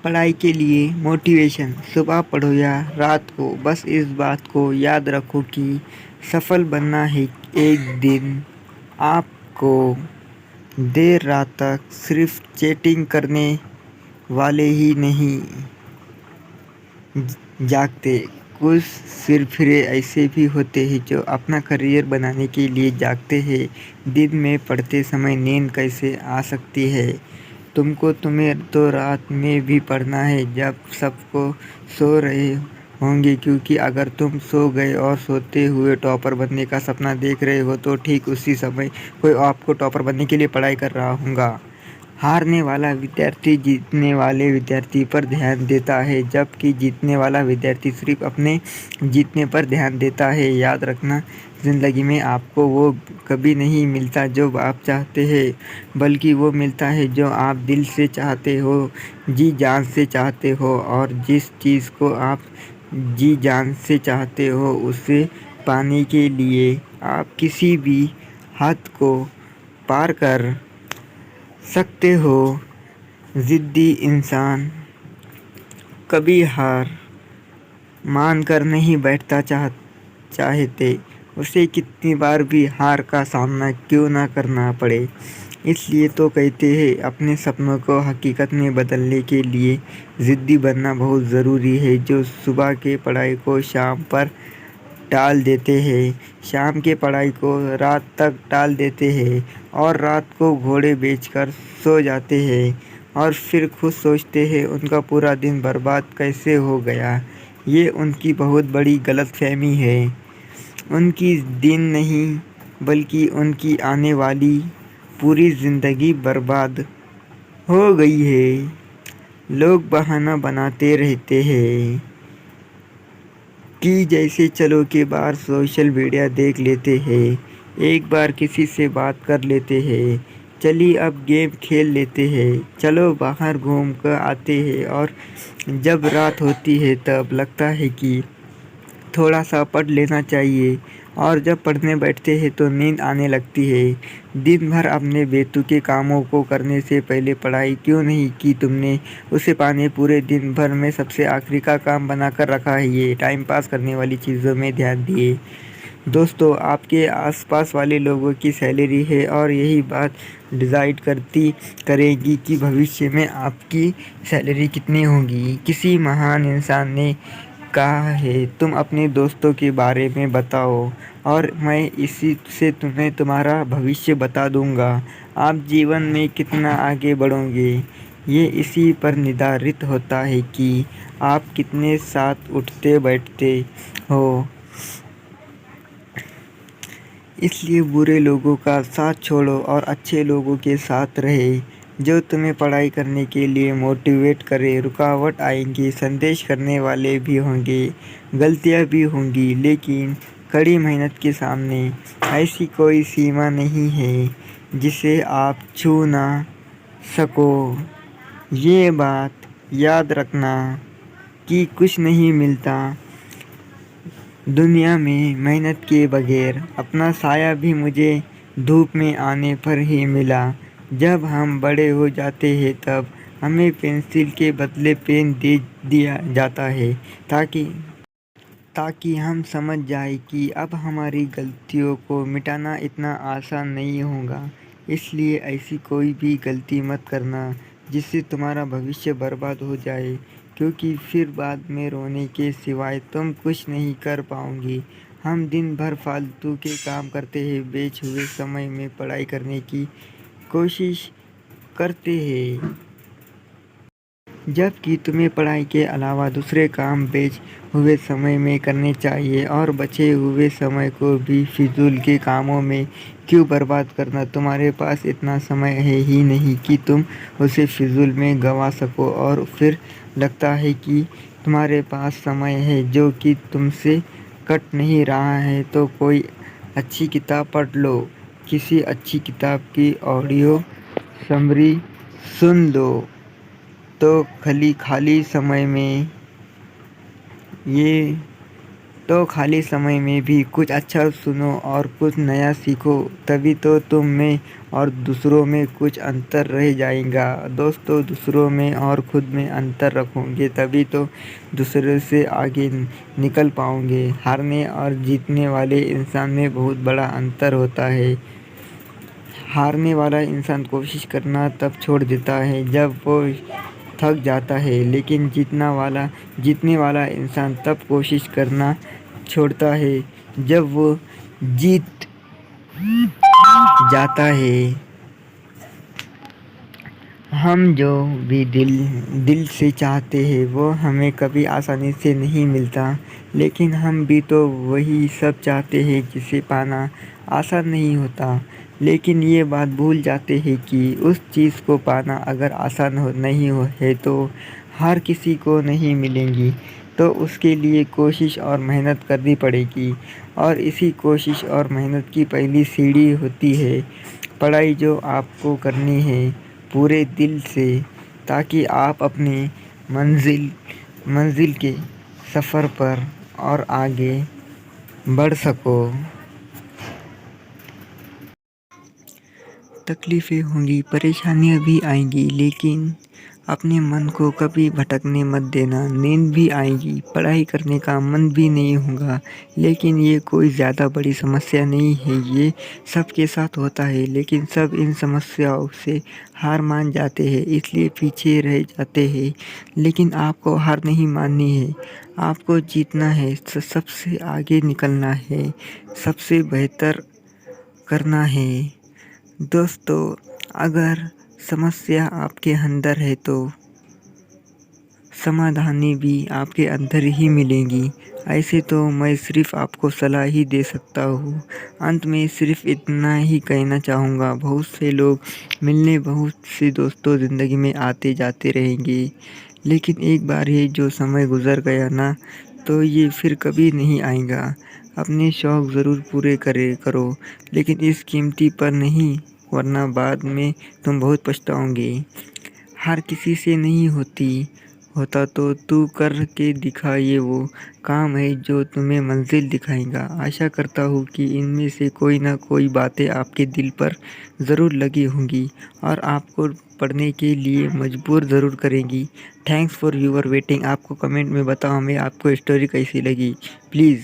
पढ़ाई के लिए मोटिवेशन सुबह पढ़ो या रात को, बस इस बात को याद रखो कि सफल बनना है एक दिन आपको। देर रात तक सिर्फ चैटिंग करने वाले ही नहीं जागते, कुछ सिरफिरे ऐसे भी होते हैं जो अपना करियर बनाने के लिए जागते हैं। दिन में पढ़ते समय नींद कैसे आ सकती है? तुम्हें तो रात में भी पढ़ना है जब सबको सो रहे होंगे, क्योंकि अगर तुम सो गए और सोते हुए टॉपर बनने का सपना देख रहे हो तो ठीक उसी समय कोई आपको टॉपर बनने के लिए पढ़ाई कर रहा होगा। हारने वाला विद्यार्थी जीतने वाले विद्यार्थी पर ध्यान देता है, जबकि जीतने वाला विद्यार्थी सिर्फ अपने जीतने पर ध्यान देता है। याद रखना, ज़िंदगी में आपको वो कभी नहीं मिलता जो आप चाहते हैं, बल्कि वो मिलता है जो आप दिल से चाहते हो, जी जान से चाहते हो। और जिस चीज़ को आप जी जान से चाहते हो उसे पाने के लिए आप किसी भी हद को पार कर सकते हो। ज़िद्दी इंसान कभी हार मानकर नहीं बैठता, चाहते उसे कितनी बार भी हार का सामना क्यों ना करना पड़े। इसलिए तो कहते हैं अपने सपनों को हकीकत में बदलने के लिए ज़िद्दी बनना बहुत ज़रूरी है। जो सुबह के पढ़ाई को शाम पर टाल देते हैं, शाम के पढ़ाई को रात तक टाल देते हैं और रात को घोड़े बेचकर सो जाते हैं और फिर खुद सोचते हैं उनका पूरा दिन बर्बाद कैसे हो गया। ये उनकी बहुत बड़ी गलतफहमी है। उनकी दिन नहीं बल्कि उनकी आने वाली पूरी ज़िंदगी बर्बाद हो गई है। लोग बहाना बनाते रहते हैं कि जैसे चलो के बार सोशल मीडिया देख लेते हैं, एक बार किसी से बात कर लेते हैं, चलिए अब गेम खेल लेते हैं, चलो बाहर घूम कर आते हैं। और जब रात होती है तब लगता है कि थोड़ा सा पढ़ लेना चाहिए, और जब पढ़ने बैठते हैं तो नींद आने लगती है। दिन भर अपने बेतुके कामों को करने से पहले पढ़ाई क्यों नहीं की तुमने? उसे पाने पूरे दिन भर में सबसे आखिरी का काम बनाकर रखा है। ये टाइम पास करने वाली चीज़ों में ध्यान दिए। दोस्तों, आपके आसपास वाले लोगों की सैलरी है और यही बात डिसाइड करेगी कि भविष्य में आपकी सैलरी कितनी होगी। किसी महान इंसान ने कहा है तुम अपने दोस्तों के बारे में बताओ और मैं इसी से तुम्हें तुम्हारा भविष्य बता दूंगा। आप जीवन में कितना आगे बढ़ोगे ये इसी पर निर्धारित होता है कि आप कितने साथ उठते बैठते हो। इसलिए बुरे लोगों का साथ छोड़ो और अच्छे लोगों के साथ रहे जो तुम्हें पढ़ाई करने के लिए मोटिवेट करे। रुकावट आएंगी, संदेश करने वाले भी होंगे, गलतियां भी होंगी, लेकिन कड़ी मेहनत के सामने ऐसी कोई सीमा नहीं है जिसे आप छू ना सको। ये बात याद रखना कि कुछ नहीं मिलता दुनिया में मेहनत के बगैर। अपना साया भी मुझे धूप में आने पर ही मिला। जब हम बड़े हो जाते हैं तब हमें पेंसिल के बदले पेन दे दिया जाता है ताकि हम समझ जाए कि अब हमारी गलतियों को मिटाना इतना आसान नहीं होगा। इसलिए ऐसी कोई भी गलती मत करना जिससे तुम्हारा भविष्य बर्बाद हो जाए, क्योंकि फिर बाद में रोने के सिवाय तुम कुछ नहीं कर पाओगे। हम दिन भर फालतू के काम करते हैं, बेच हुए समय में पढ़ाई करने की कोशिश करते हैं, जबकि तुम्हें पढ़ाई के अलावा दूसरे काम बेच हुए समय में करने चाहिए। और बचे हुए समय को भी फिजूल के कामों में क्यों बर्बाद करना? तुम्हारे पास इतना समय है ही नहीं कि तुम उसे फिजूल में गंवा सको, और फिर लगता है कि तुम्हारे पास समय है जो कि तुमसे कट नहीं रहा है। तो कोई अच्छी किताब पढ़ लो, किसी अच्छी किताब की ऑडियो समरी सुन लो। तो खाली समय में ये तो खाली समय में भी कुछ अच्छा सुनो और कुछ नया सीखो, तभी तो तुम में और दूसरों में कुछ अंतर रह जाएगा। दोस्तों, दूसरों में और खुद में अंतर रखोगे तभी तो दूसरों से आगे निकल पाओगे। हारने और जीतने वाले इंसान में बहुत बड़ा अंतर होता है। हारने वाला इंसान कोशिश करना तब छोड़ देता है जब वो थक जाता है, लेकिन जीतने वाला इंसान तब कोशिश करना छोड़ता है जब वो जीत जाता है। हम जो भी दिल से चाहते हैं वो हमें कभी आसानी से नहीं मिलता, लेकिन हम भी तो वही सब चाहते हैं जिसे पाना आसान नहीं होता। लेकिन ये बात भूल जाते हैं कि उस चीज़ को पाना अगर आसान नहीं हो है तो हर किसी को नहीं मिलेंगी, तो उसके लिए कोशिश और मेहनत करनी पड़ेगी। और इसी कोशिश और मेहनत की पहली सीढ़ी होती है पढ़ाई, जो आपको करनी है पूरे दिल से, ताकि आप अपनी मंजिल मंजिल के सफ़र पर और आगे बढ़ सको। तकलीफ़ें होंगी, परेशानियाँ भी आएंगी, लेकिन अपने मन को कभी भटकने मत देना। नींद भी आएगी, पढ़ाई करने का मन भी नहीं होगा, लेकिन ये कोई ज़्यादा बड़ी समस्या नहीं है। ये सबके साथ होता है, लेकिन सब इन समस्याओं से हार मान जाते हैं, इसलिए पीछे रह जाते हैं। लेकिन आपको हार नहीं माननी है, आपको जीतना है, सबसे आगे निकलना है, सबसे बेहतर करना है। दोस्तों, अगर समस्या आपके अंदर है तो समाधानी भी आपके अंदर ही मिलेंगी। ऐसे तो मैं सिर्फ़ आपको सलाह ही दे सकता हूँ। अंत में सिर्फ़ इतना ही कहना चाहूँगा, बहुत से लोग मिलने, बहुत से दोस्तों ज़िंदगी में आते जाते रहेंगे, लेकिन एक बार ये जो समय गुज़र गया ना, तो ये फिर कभी नहीं आएगा। अपने शौक़ ज़रूर पूरे करो, लेकिन इस कीमती पर नहीं, वरना बाद में तुम बहुत पछताओगे। हर किसी से नहीं होता तो तू कर के दिखा, ये वो काम है जो तुम्हें मंजिल दिखाएगा। आशा करता हूँ कि इनमें से कोई ना कोई बातें आपके दिल पर ज़रूर लगी होंगी और आपको पढ़ने के लिए मजबूर ज़रूर करेंगी। Thanks for your waiting. आपको कमेंट में बताओ हमें आपको स्टोरी कैसी लगी। प्लीज़